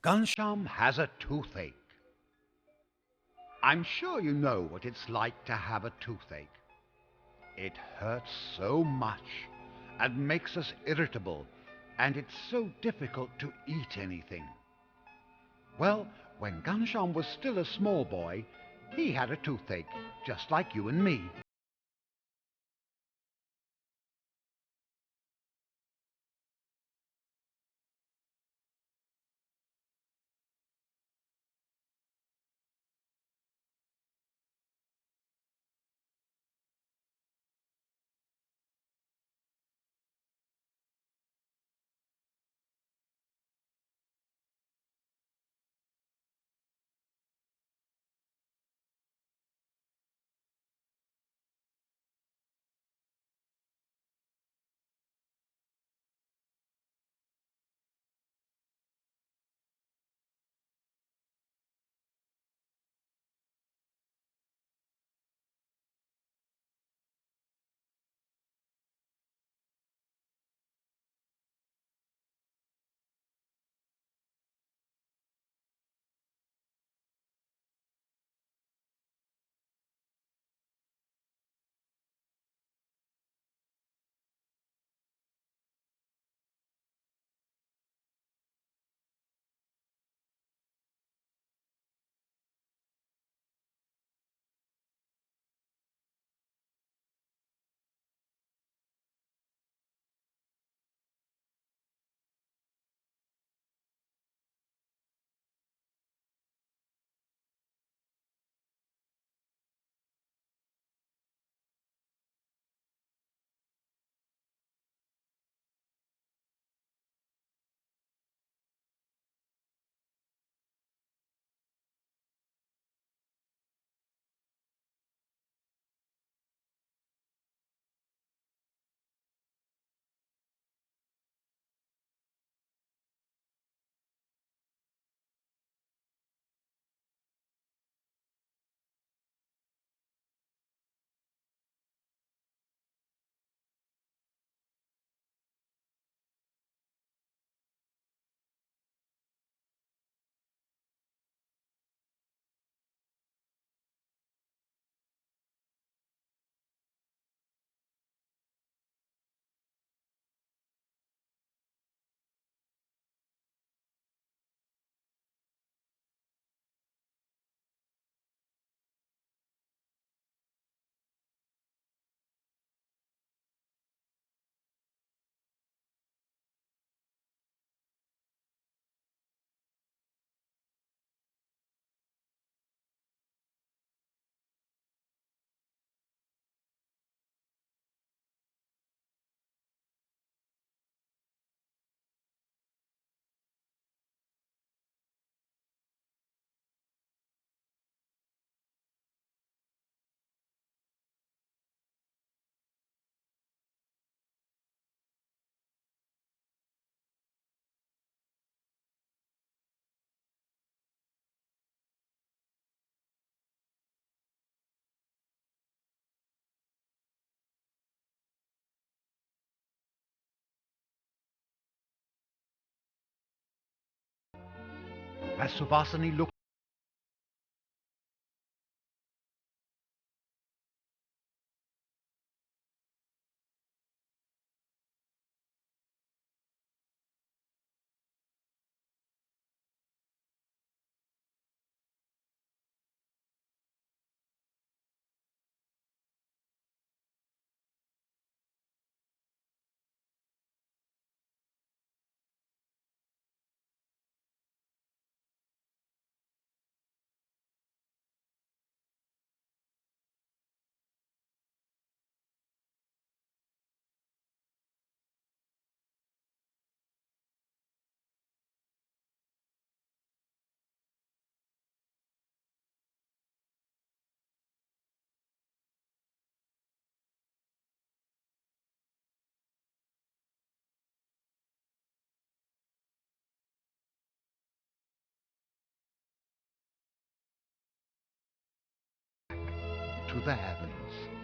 Ghanshyam has a toothache. I'm sure you know what it's like to have a toothache. It hurts so much and makes us irritable, and it's so difficult to eat anything. Well, when Ghanshyam was still a small boy, he had a toothache, just like you and me. As Subhasini looked to the heavens.